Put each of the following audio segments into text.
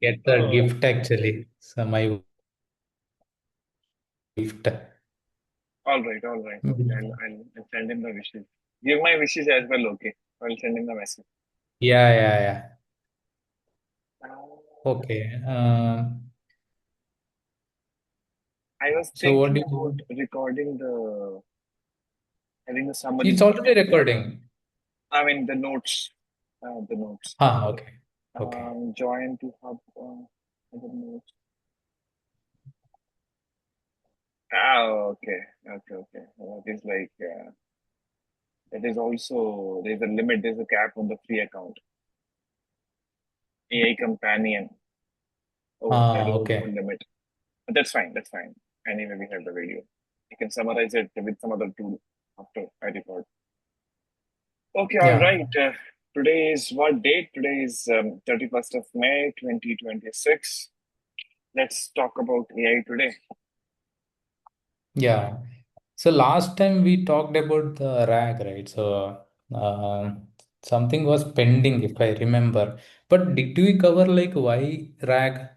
get the Oh, gift actually. So my gift. all right. Okay, Mm. I'll send him the wishes. Give my wishes as well. Okay, I'll send him the message. Yeah, yeah, yeah. Uh, Okay. I was So what thinking do about you? recording having a summary. It's already recording. I mean the notes. Ah, okay. Okay. Join to hub the notes. Okay, okay. That is like that is also there's a limit. There's a cap on the free account. AI companion. Oh, that Ah, is also a okay. limit. But that's fine. That's fine. Anyway, we have the video. You can summarize it with some other tool after I record. Okay, all Yeah. right. Today is what date? Today is 31st of May, 2026. Let's talk about AI today. Yeah. So last time we talked about the rag, right? So uh, something was pending, if I remember. But did we cover like why rag?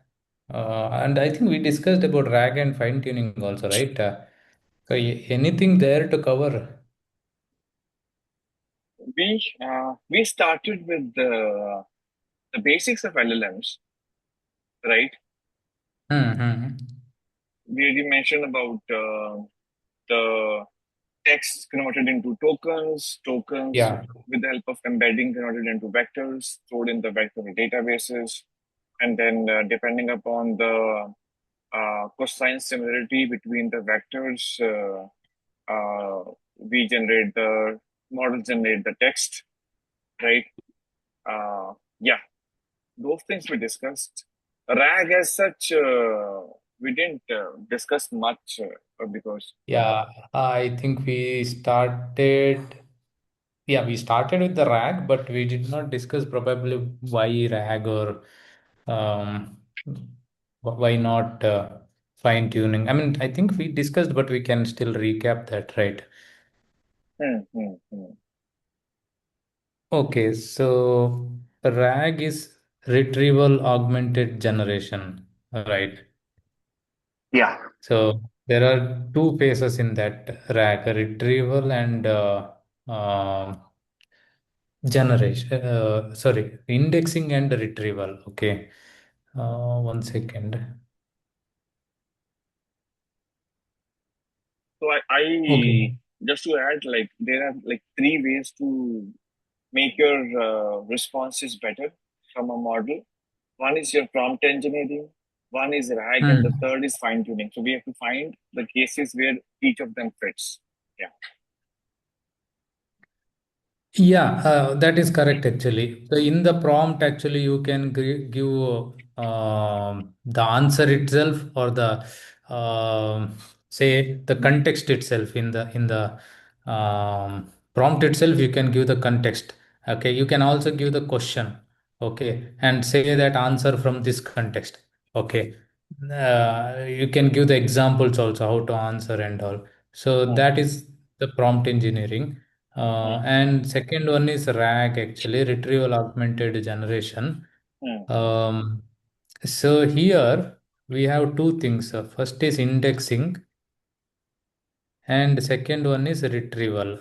And I think we discussed about rag and fine tuning also, right? So anything there to cover? We started with the basics of LLMs, right? Mm-hmm. We mentioned about the text converted into tokens Yeah. with the help of embedding converted into vectors, stored in the vector databases, and then depending upon the cosine similarity between the vectors, we generate the model generate the text, right? Yeah, those things we discussed. RAG as such, we didn't discuss much because Yeah. I think we started. Yeah, we started with the rag, but we did not discuss probably why rag or um, why not fine tuning. I mean, I think we discussed, but we can still recap that, right? hmm. Okay, so rag is retrieval augmented generation, right? Yeah. So there are two phases in that rag, retrieval and generation, sorry, indexing and retrieval. Okay. 1 second. So Okay. I just to add, like there are like three ways to make your responses better from a model. One is your prompt engineering, one is RAG, and the Hmm. third is fine tuning. So we have to find the cases where each of them fits. Yeah. Yeah, that is correct actually. So in the prompt, actually, you can give the answer itself or the say the context itself in the prompt itself. You can give the context. Okay, you can also give the question. Okay, and say that answer from this context. Okay, you can give the examples also how to answer and all. So Hmm, that is the prompt engineering. hmm, And second one is RAG, actually, Retrieval Augmented Generation. hmm, Um, so here we have two things. First is indexing, and second one is retrieval.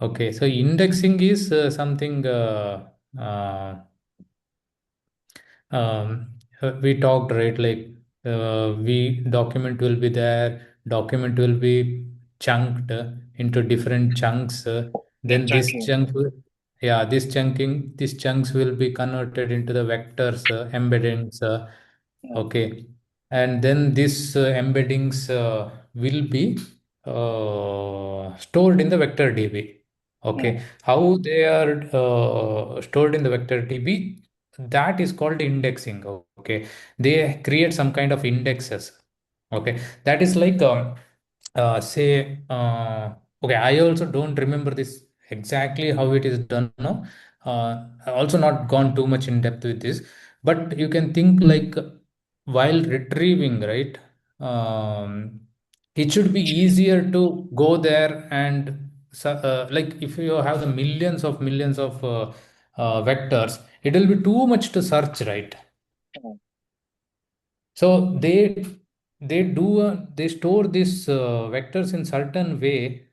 Okay, so indexing is something we talked, right, like we document will be there, document will be chunked into different chunks, yeah, then this chunking. chunk will, yeah, these chunks will be converted into the vectors, embeddings, Hmm, okay, and then this embeddings will be stored in the vector db. hmm, Okay, how they are stored in the vector db, that is called indexing. Okay, they create some kind of indexes. Okay, that is like say okay, I also don't remember this exactly how it is done now. I also not gone too much in depth with this, but you can think like while retrieving, right, it should be easier to go there and like if you have the millions of vectors, it will be too much to search, right? mm, So they store these vectors in certain way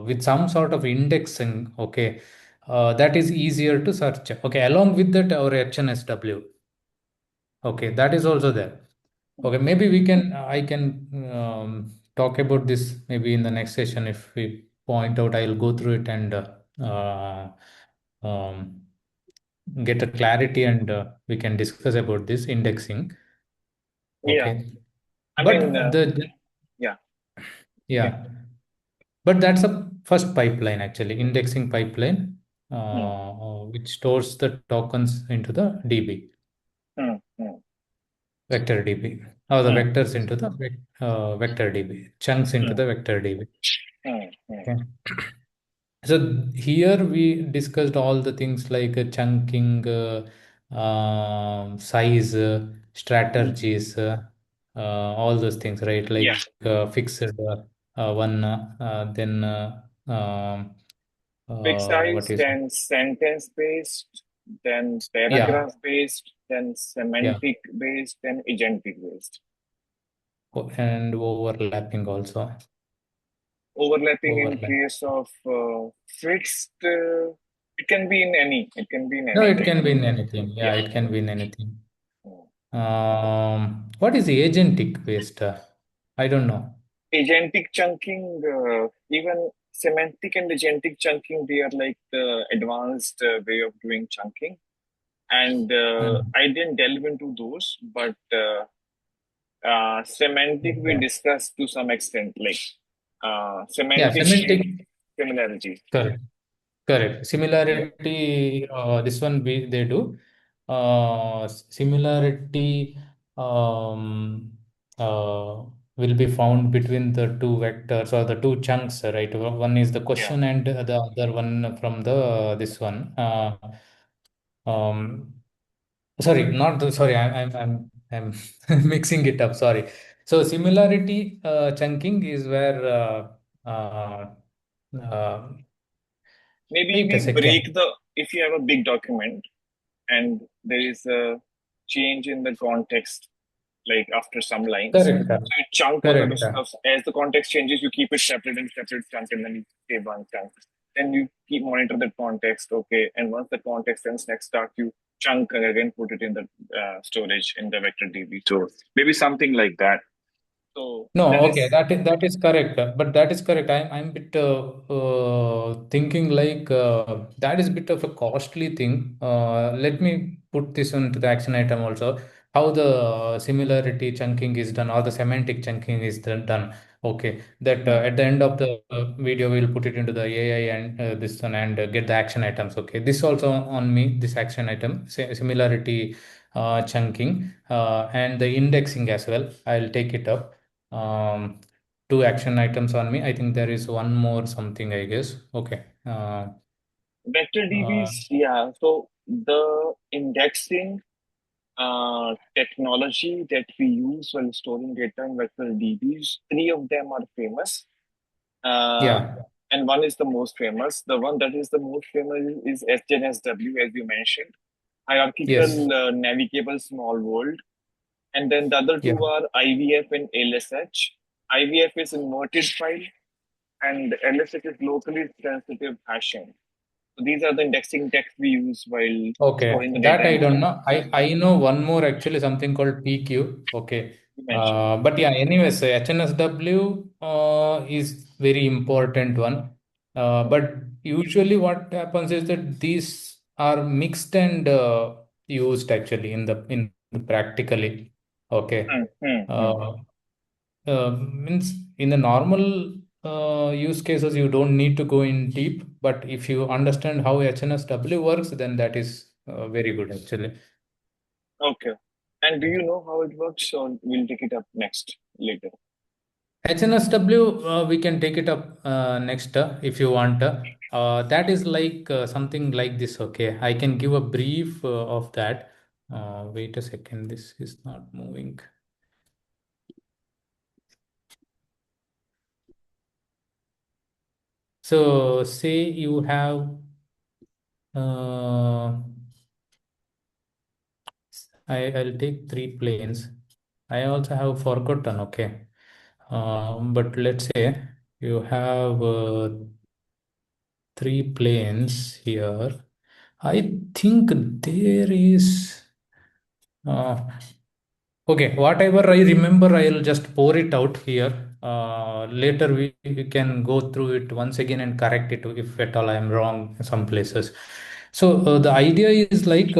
with some sort of indexing. Okay, that is easier to search. Okay, along with that, our HNSW. Okay, that is also there. mm. Okay, maybe I can talk about this maybe in the next session. If we point out, I'll go through it and um, get a clarity, and we can discuss about this indexing. Yeah, Okay, I but mean, the yeah, okay. yeah, but that's a first pipeline actually, indexing pipeline, Mm, which stores the tokens into the DB, mm, mm, vector DB, or the mm, vectors into the vector DB, chunks into mm, the vector DB. mm, mm. Okay. So here we discussed all the things like size, Mm. strategies, all those things, right? Yeah, Like fixed one, then fixed what size, is then sentence based, then yeah, paragraph based, then yeah, semantic based, then agentic based. and overlapping also, Overlapping in overlap. case of fixed, it can be in any. It can be in No, it anything. can be in anything. Yeah, Yeah. it can be in anything. Mm. What is the agentic based? I don't know. Agentic chunking, even semantic and agentic chunking, they are like the advanced way of doing chunking. And Hmm. I didn't delve into those, but semantic we Okay. discussed to some extent, like Yeah, semantic semantic. similarity. Correct. Correct. Yeah, Similarity. This one they do. Similarity um, uh, will be found between the two vectors or the two chunks, right? One is the yeah. question and the other one from the this one. Um, Sorry, not the, sorry. I'm mixing it up. Sorry. So similarity chunking is where uh, Maybe wait a we second. break the, if you have a big document and there is a change in the context, like after some lines. Correct. So you chunk all the Correct. stuff. As the context changes, you keep it separate and separate chunk, and then you save one chunk. Then you keep monitor the context, okay. And once the context ends, next start you chunk and again put it in the storage in the vector DB. So maybe something like that. So No, that okay, is, that is correct. But that is correct. I'm bit thinking like that is a bit of a costly thing. Let me put this into the action item also. How the similarity chunking is done or the semantic chunking is done. Okay, that hmm, at the end of the video we'll put it into the AI and this one and get the action items. Okay, this also on me. This action item similarity chunking and the indexing as well. I'll take it up um, two action items on me. I think there is one more something, I guess. Okay. vector Uh, DBs, yeah. So the indexing technology that we use when storing data in vector DBs, three of them are famous. Uh, yeah. and one is the most famous. The one that is the most famous is HNSW, as you mentioned, Yes. hierarchical navigable small world. And then the other Yeah. two are IVF and LSH. IVF is inverted file, and LSH is locally sensitive hashing. So these are the indexing texts we use while Okay. storing the data That I in don't vector. know. I know one more actually, something called PQ. Okay. You mentioned. But yeah, anyways, HNSW is very important one. Hmm, But usually what happens is that these are mixed and used actually in practically. Okay. hmm, hmm, hmm. Uh, means in the normal use cases you don't need to go in deep, but if you understand how HNSW works, then that is very good actually. Okay. And do you know how it works, or we'll take it up next later? HNSW, we can take it up next if you want. That is like something like this. Okay, I can give a brief of that. Wait a second, this is not moving. So say you have uh, I'll take three planes. I also have forgotten, okay. But let's say you have three planes here. I think there is uh, okay, whatever I remember, I'll just pour it out here. Later, we can go through it once again and correct it if at all I'm wrong in some places. So, the idea is like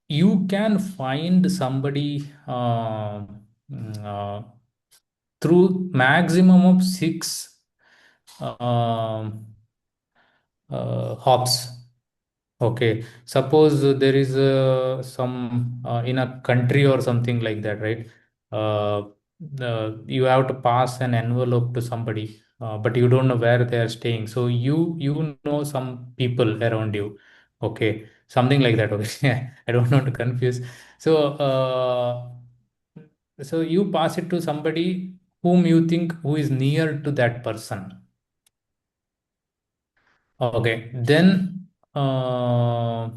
you can find somebody through maximum of six um hops. Okay, suppose there is some in a country or something like that, right? Uh, you have to pass an envelope to somebody, but you don't know where they are staying. So you know some people around you. Okay, something like that. Okay, I don't want to confuse. So so you pass it to somebody whom you think who is near to that person. Okay, then okay,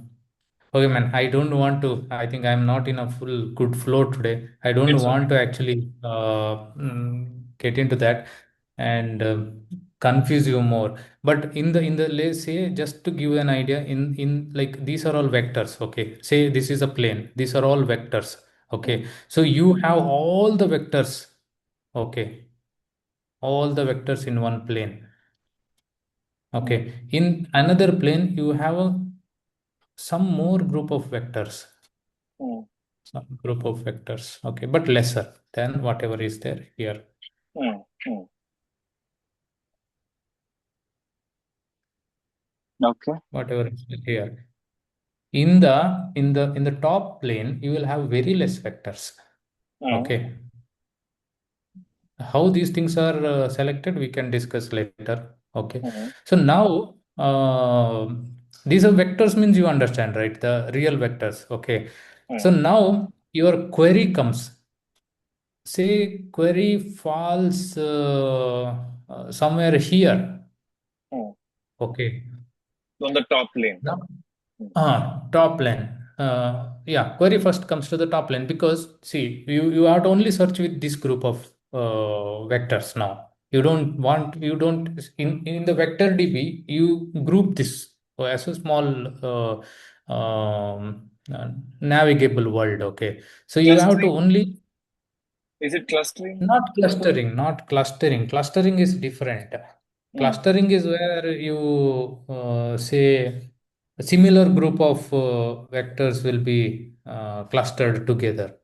man. I don't want to. I think I'm not in a full good flow today. I don't It's okay. want to actually get into that and confuse you more. But in the let's say just to give an idea, in like these are all vectors. Okay, say this is a plane. These are all vectors. Mm, Okay, so you have all the vectors. Okay, all the vectors in one plane. mm, Okay, in another plane, you have some more group of vectors, mm, some group of vectors. Okay, but lesser than whatever is there here, mm, mm. Okay. whatever is there here. In the top plane, you will have very less vectors. Mm, Okay, how these things are selected, we can discuss later. Okay, mm, so now these are vectors means you understand, right? The real vectors. Okay, so mm, now your query comes. Say query falls somewhere here. mm. Okay. On the top lane. Now, Mm, top line. Yeah, query first comes to the top line because see, you have to only search with this group of vectors now. You don't in the vector DB you group this as a small navigable world. Okay, so you have to Clustering? only Is it clustering? not clustering, not clustering. Clustering is different. Mm, Clustering is where you say a similar group of vectors will be clustered together.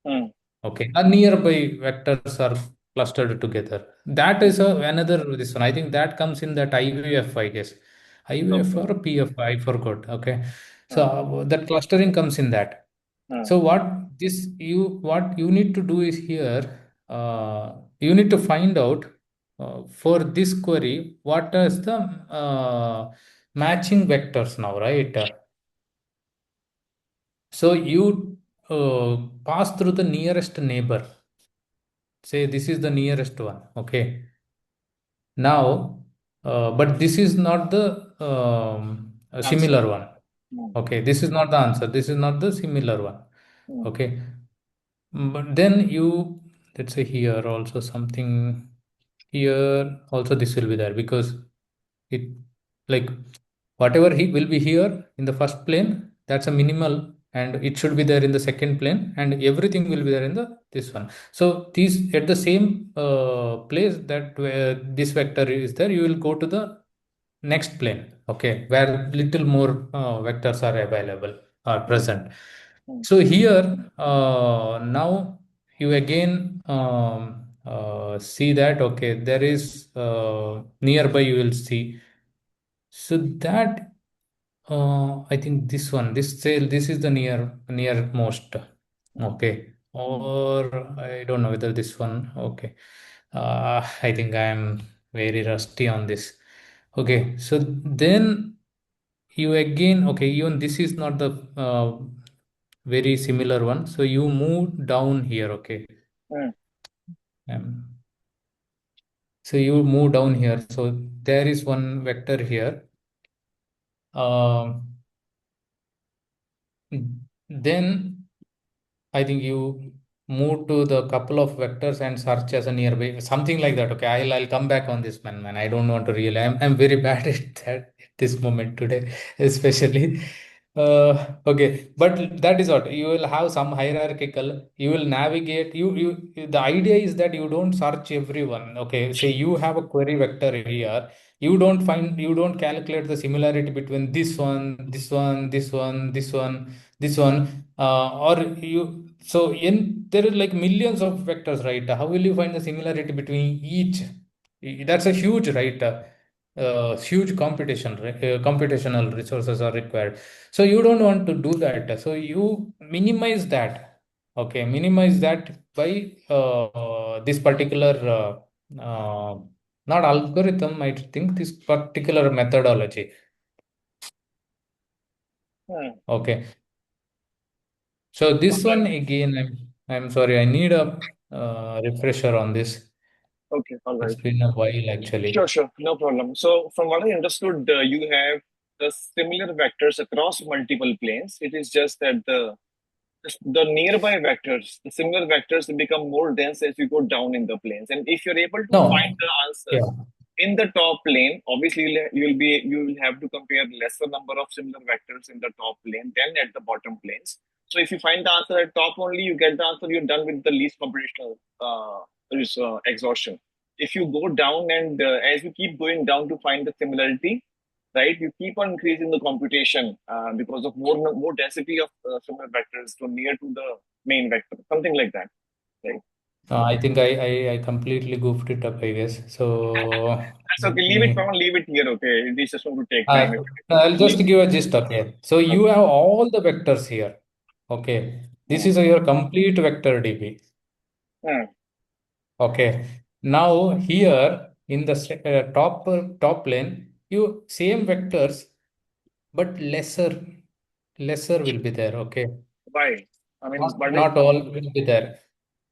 mm, Okay, nearby vectors are clustered together. That mm. is another this one. I think that comes in that IVF, I guess. IVF Okay. or PF, I forgot. Okay, so Mm, that clustering comes in that. mm. So what you need to do is here you need to find out for this query what is the matching vectors now, right? So you pass through the nearest neighbor. Say this is the nearest one. Okay. Now, but this is not the a Answer. similar one. Mm, Okay, this is not the answer. This is not the similar one. mm, Okay. But then you, let's say here also something here also this will be there because it like whatever he will be here in the first plane, that's a minimal and it should be there in the second plane and everything will be there in the this one. So these at the same place that where this vector is there, you will go to the next plane, okay, where little more vectors are available or mm, present. mm, So here now you again see that okay there is nearby you will see. So that I think this one this cell this is the nearmost, mm, okay, mm, or I don't know whether this one okay. I think I am very rusty on this. Okay, so then you again okay even this is not the very similar one, so you move down here. Okay, mm, um, So you move down here. So there is one vector here. Um, then I think you move to the couple of vectors and search as a nearby, something like that. Okay, I'll come back on this, man. I don't want to really. I'm very bad at that at this moment today, especially. Okay, but that is what you will have some hierarchical. You will navigate. The idea is that you don't search everyone. Okay, say you have a query vector here. You don't calculate the similarity between this one, this one, this one, this one, this one, or you. So in there are like millions of vectors, right? How will you find the similarity between each? That's a huge, right? Huge competition, right? Computational resources are required. So you don't want to do that. So you minimize that. Okay, minimize that by this particular not algorithm. I think this particular methodology. Hmm. Okay, so All this right. one again. I'm sorry. I need a refresher on this. Okay, all It's right. been a while actually. Sure, sure, no problem. So, from what I understood, you have the similar vectors across multiple planes. It is just that the nearby vectors, the similar vectors, become more dense as you go down in the planes. And if you're able to find No. the Yeah. answers in the top plane, obviously you will have to compare lesser number of similar vectors in the top plane than at the bottom planes. So if you find the answer at top only, you get the answer. You're done with the least computational exhaustion. If you go down and as you keep going down to find the similarity, right, you keep on increasing the computation because of more density of similar vectors to near to the main vector, something like that, right? I think I completely goofed it up, I guess. So That's let okay. Leave it me. down. Leave it here. Okay, it is just going to take time. Uh, I'll just Leave. give a gist. Okay. So you Okay. have all the vectors here. Okay. This Hmm. is your complete vector DB. Hmm. Okay. Now here in the top plane, you same vectors, but lesser will be there. Okay. Why? I mean, Not but not all will be there.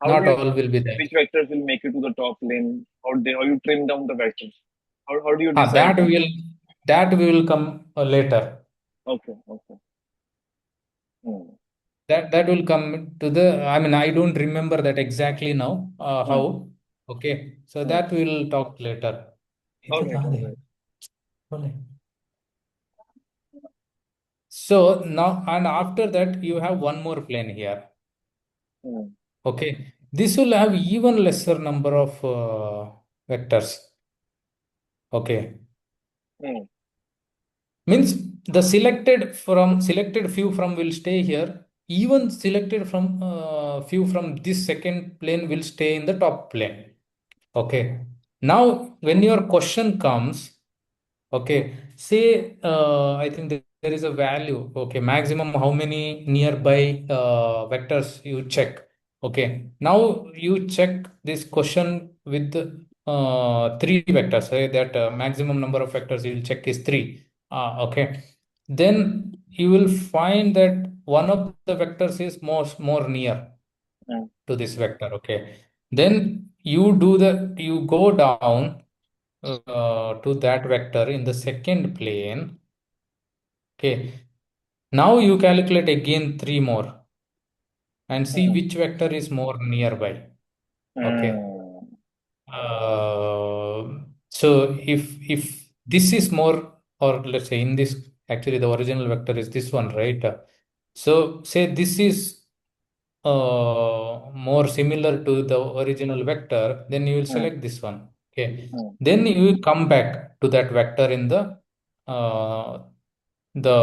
how do Not you all will be there. which vectors will make it to the top lane? How you trim down the vectors? How do you decide That that? will come later. Okay. Okay. Hmm. That will come to the. I mean, I don't remember that exactly now. Hmm. How? Okay, so Hmm. that we'll talk later. All ಇದು right. All ಕಾದೆ? right. ಒಳ್ಳೆ. So now and after that you have one more plane here. Hmm. Okay, this will have even lesser number of vectors. Okay, Hmm. means the selected few from will stay here. Even selected from few from this second plane will stay in the top plane. Okay. Now, when your question comes, okay, say, I think there is a value, okay, maximum how many nearby vectors you check. Okay. Now you check this question with three vectors, right? That maximum number of vectors you will check is three. Okay. Then you will find that one of the vectors is more near Hmm. to this vector. Okay. Then you go down to that vector in the second plane. Okay. Now you calculate again three more and see Hmm. which vector is more nearby. Okay. Hmm. So if this is more, or let's say in this, actually the original vector is this one, right? So say this is more similar to the original vector, then you will Hmm. select this one. Okay. Hmm. Then you will come back to that vector in uh, the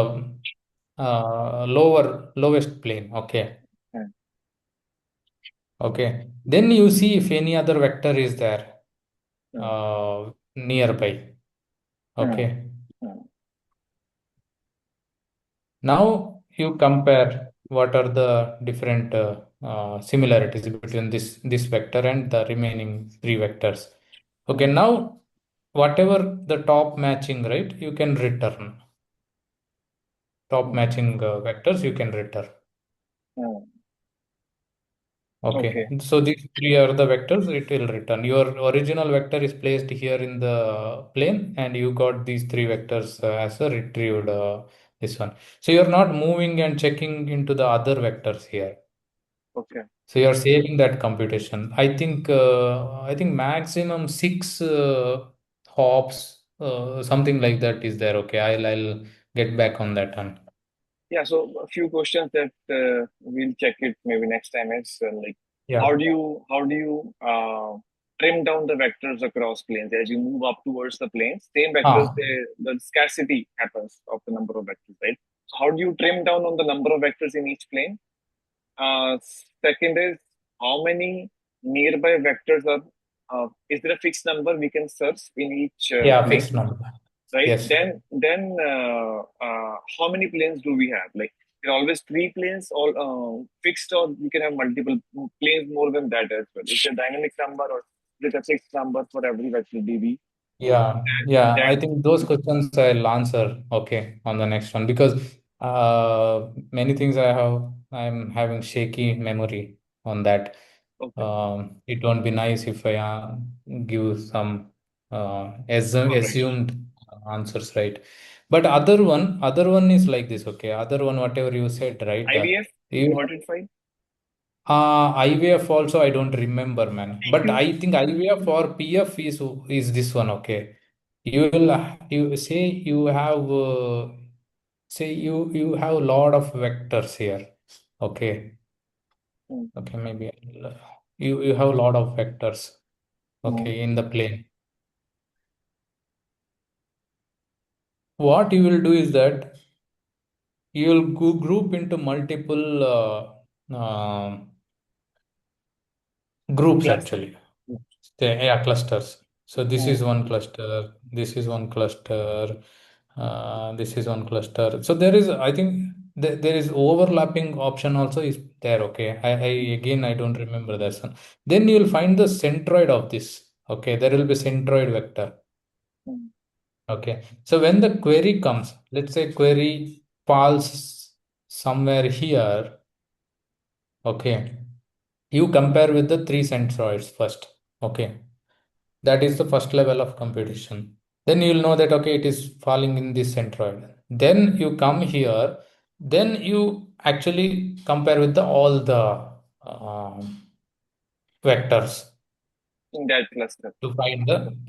lowest plane. Okay. Hmm. Okay. Then you see if any other vector is there Hmm. nearby. Hmm. Okay. Hmm. Now you compare what are the different similarities between this vector and the remaining three vectors. Okay, Hmm. now whatever the top matching, right, you can return. Top Hmm. matching vectors you can return. Hmm. Okay, Okay. so these three are the vectors it will return. Your original vector is placed here in the plane, and you got these three vectors as a retrieved this one. So you're not moving and checking into the other vectors here. Okay. So you're saving that computation. I think maximum six hops, something like that is there. Okay, I'll get back on that one. Yeah, so a few questions that we'll check it maybe next time is like Yeah. how do you trim down the vectors across planes as you move up towards the planes? Same vectors, Ah, the scarcity happens of the number of vectors, right? So how do you trim down on the number of vectors in each plane? Second is how many nearby vectors are is there a fixed number we can search in each yeah, plane? fixed number. Right? Yes. Then how many planes do we have? Like there are always three planes, all fixed, or we can have multiple planes more than that as well. It's a dynamic number or it's a fixed number for every vector dB. Yeah, yeah. That I think those questions I'll answer okay on the next one because many things I'm having shaky memory on that. okay. It won't be nice if I give some All right. assumed answers, right? But other one is like this, okay? Other one, whatever you said, right? IVF inverted file IVF also I don't remember, man. But PQ. I think IVF or PF is this one, okay? You will you say you have you have a lot of vectors here, okay? Hmm. Okay, maybe you have a lot of vectors, Hmm. okay, in the plane. What you will do is that you will group into multiple groups Cluster. actually. Yeah, clusters. So this Hmm. is one cluster, this is one cluster, this is one cluster. So there is, I think there is overlapping option also is there. Okay. I don't remember that one. Then you will find the centroid of this. Okay. There will be centroid vector. Hmm. Okay. So when the query comes, let's say query falls somewhere here. Okay. You compare with the three centroids first. Okay. That is the first level of computation. Then you will know that okay, it is falling in this centroid. Then you come here, then you actually compare with all the vectors In that cluster. to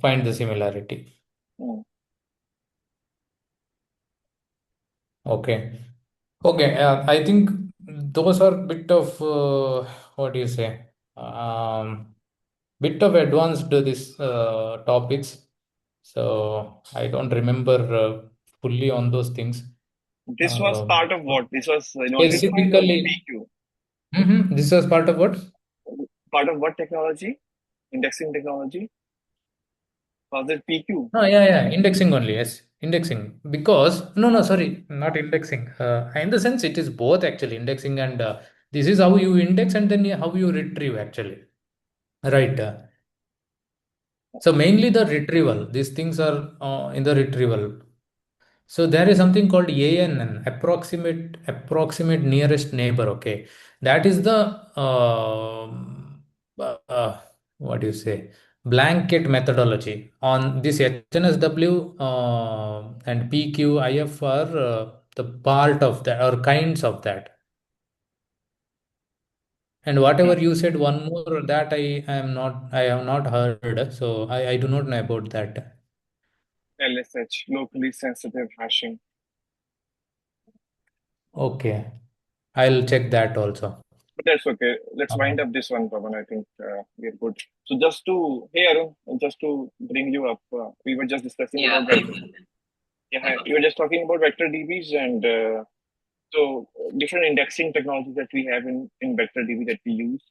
find the similarity. Hmm. Okay. Okay. I think those are bit of what do you say? Bit of advanced this topics. So I don't remember fully on those things. This was Uh, part of what? This was inverted file or Specifically, PQ? this was part of what? Part of what technology? Indexing technology? Was it PQ? No, yeah, yeah, indexing only. Yes, indexing. Because no, no, sorry, not indexing. In the sense, it is both actually indexing and this is how you index and then how you retrieve actually. Right. So mainly the retrieval. These things are in the retrieval. So there is something called ANN, approximate nearest neighbor. Okay, that is the what do you say, blanket methodology on this HNSW and PQIF are the part of that or kinds of that. And Yeah. whatever you said, one more that I have not heard, so I do not know about that. LSH, locally sensitive hashing. Okay, I'll check that also. But that's okay. Let's wind Um, up this one, Pavan. I think we're good. So just to, hey Arun, just to bring you up, we were just discussing Yeah, about vector. Yeah, hi. You were just talking about vector DBs and different indexing technologies that we have in vector DB that we use.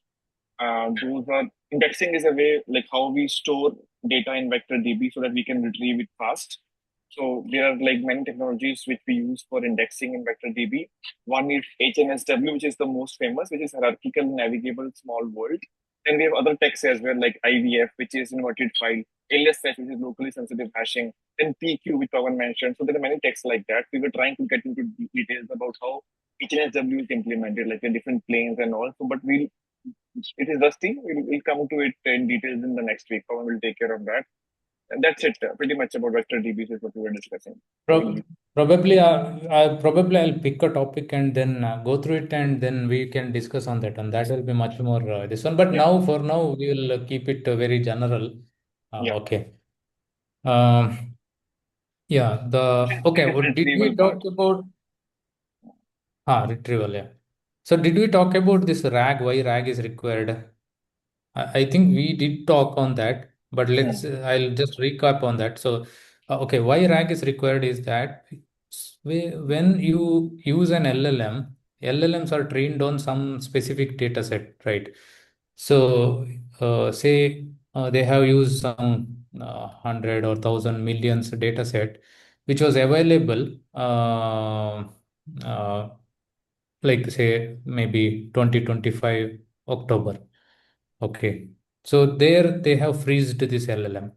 Those are indexing is a way like how we store data in vector DB so that we can retrieve it fast. So there are like many technologies which we use for indexing in vector DB. One is HNSW, which is the most famous, which is hierarchical navigable small world. Then we have other texts as well, like IVF, which is inverted file, LSH, which is locally sensitive hashing, then PQ, which Pawan mentioned. So there are many texts like that. We were trying to get into details about how HNSW is implemented, like the different planes and all. So, but we'll It is rusty. We'll come to it in details in the next week. Pawan will take care of that. And that's it. Pretty much about vector DBs is what we were discussing. Pro- Probably, I'll pick a topic and then go through it, and then we can discuss on that. And that will be much more this one. But Yeah, now, for now, we will keep it very general. yeah. Okay. Um, yeah. This The is okay. this Did retrieval we talk part. about retrieval? Yeah. So, did we talk about this RAG? Why RAG is required? I think we did talk on that, but Hmm, I'll just recap on that. So, okay, why RAG is required is that when you use an LLM, LLMs are trained on some specific data set, right? So, say they have used some 100 or 1,000 millions data set, which was available, uh, like say maybe 2025 October. Okay. So there they have freezed this LLM.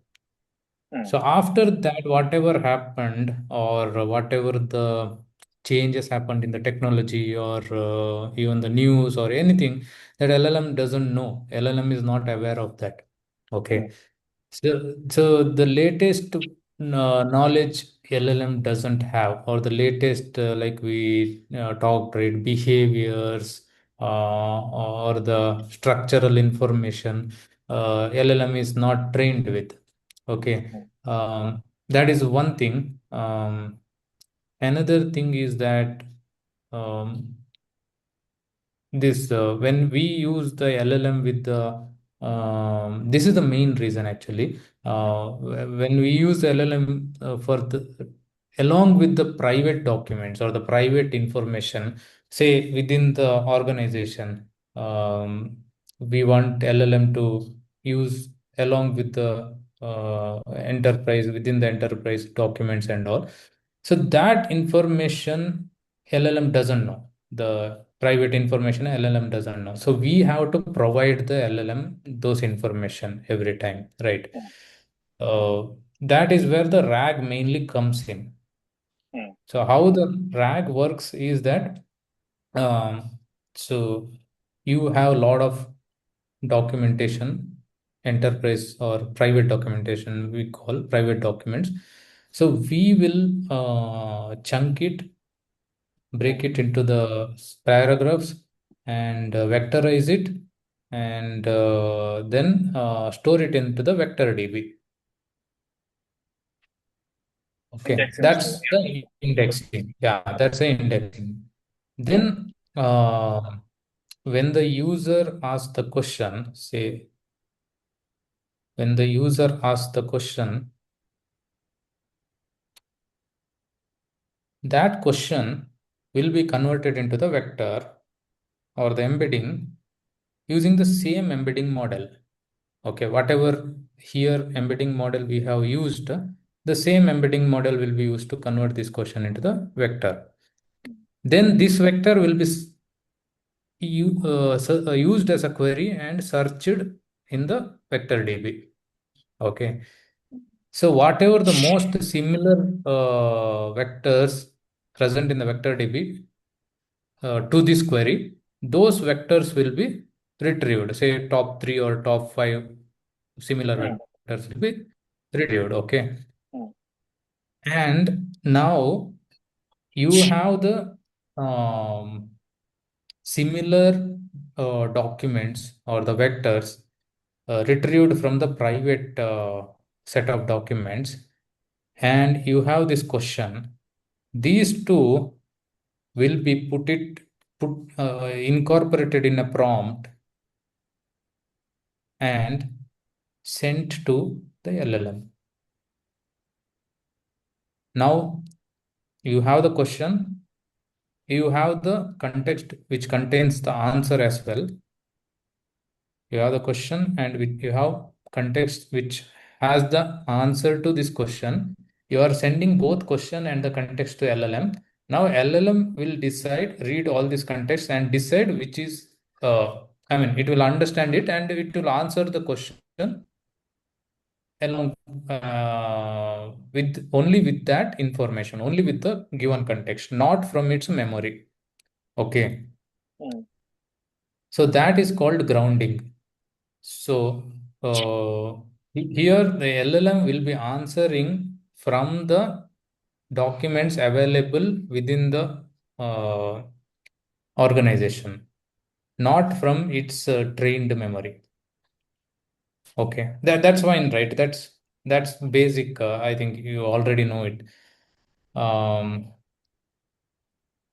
hmm, So after that, whatever happened or whatever the changes happened in the technology or even the news or anything, that LLM doesn't know. LLM is not aware of that. hmm, Okay. So the latest knowledge LLM doesn't have, or the latest, like we talked, right, behaviors or the structural information, LLM is not trained with. Okay, hmm, that is one thing. Another thing is that um, this when we use the LLM with the this is the main reason actually. When we use the LLM for the along with the private documents or the private information, say within the organization, we want LLM to use along with the enterprise, within the enterprise documents and all. So that information LLM doesn't know. The private information LLM doesn't know. So we have to provide the LLM those information every time, right? hmm, Uh, that is where the RAG mainly comes in. hmm, So how the RAG works is that so you have a lot of documentation, enterprise or private documentation, we call private documents. So we will chunk it, break hmm. it into the paragraphs, and vectorize it, and then store it into the vector DB. Okay, Indexing style. that's the indexing. Yeah, that's the indexing. Yeah. Hmm, Then, when the user asks the question, say, when the user asks the question, that question will be converted into the vector or the embedding using the same embedding model. Okay, whatever here embedding model we have used, the same embedding model will be used to convert this question into the vector. Then this vector will be used as a query and searched in the vector DB. Okay. So whatever the most similar vectors present in the vector DB to this query, those vectors will be retrieved. Say top three or top five similar hmm, vectors will be retrieved. Okay. hmm, And now you have the um, similar documents or the vectors retrieved from the private set of documents, and you have this question. These two will be put incorporated in a prompt and sent to the LLM. Now you have the question, you have the context which contains the answer as well. You have the question and you have context which has the answer to this question. You are sending both question and the context to LLM. Now LLM will decide, read all this context and decide which is, it will understand it and it will answer the question along with only with that information, only with the given context, not from its memory. Okay. hmm, So that is called grounding. So here the LLM will be answering from the documents available within the uh, organization, not from its trained memory. Okay, that's fine, right? That's basic. I think you already know it.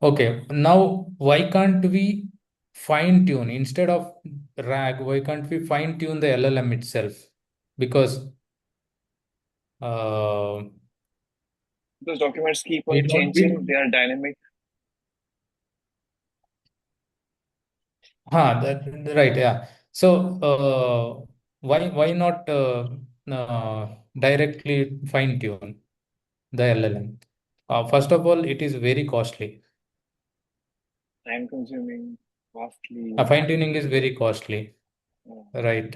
Okay, now why can't we fine tune instead of RAG? Why can't we fine tune the LLM itself? Because uh, Those documents keep we on don't changing. build. They are dynamic. Right, yeah. So why not directly fine tune the LLM? First of all, it is very costly. Time consuming, costly. Fine tuning is very costly, uh, right?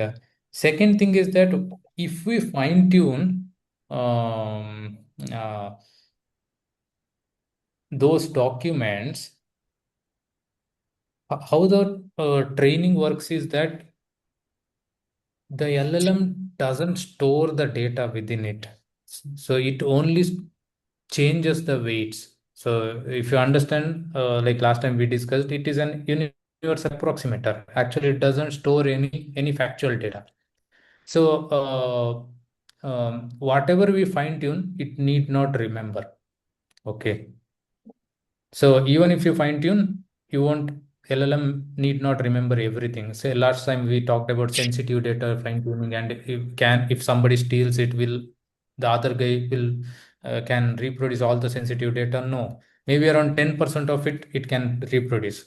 Second thing is that if we fine tune um, uh, those documents, how the training works is that the LLM doesn't store the data within it. So it only changes the weights. So if you understand, like last time we discussed, it is an universal approximator. Actually, it doesn't store any factual data. So whatever we fine tune, it need not remember. Okay. So even if you fine tune, you won't LLM need not remember everything. Say last time we talked about sensitive data fine tuning, and if somebody steals it, will the other guy will can reproduce all the sensitive data? No, maybe around 10% of it can reproduce.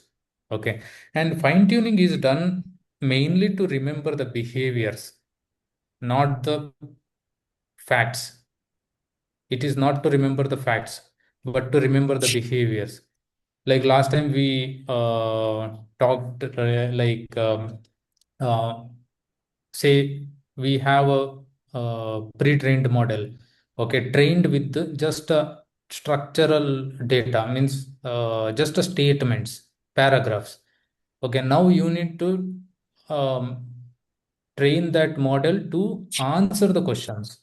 Okay, and fine tuning is done mainly to remember the behaviors, not the facts. It is not to remember the facts, but to remember the behaviors. Like last time we talked like uh, say we have a pre-trained model, okay, trained with just structural data, means just statements, paragraphs. Okay, now you need to um, train that model to answer the questions.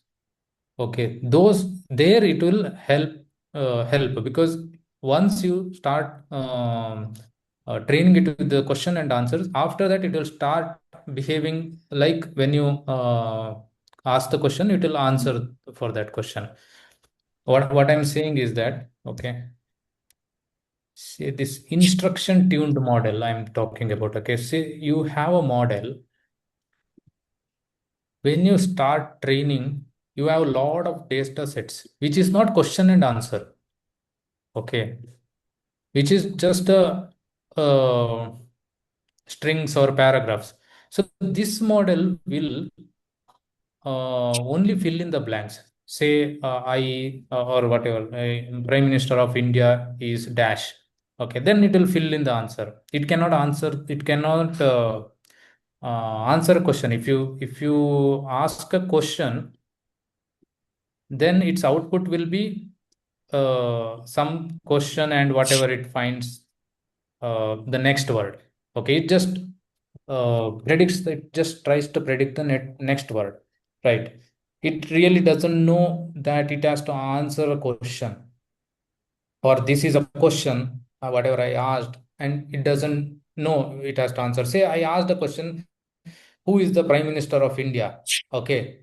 Okay, those there it will help because once you start training it with the question and answers, after that it will start behaving like when you ask the question, it will answer for that question. What I'm saying is that okay, say this instruction tuned model I'm talking about. Okay, say you have a model. When you start training, you have a lot of data sets, which is not question and answer. Okay, which is just a uh, strings or paragraphs. So this model will only fill in the blanks. Say I or whatever, Prime Minister of India is dash. Okay, then it will fill in the answer. It cannot answer. It cannot answer a question. If you ask a question, then its output will be some question and whatever it finds the next word. Okay, it just predicts, it just tries to predict the next word, right? It really doesn't know that it has to answer a question, or this is a question, whatever I asked, and it doesn't know it has to answer. Say I asked the question, who is the Prime Minister of India? Okay,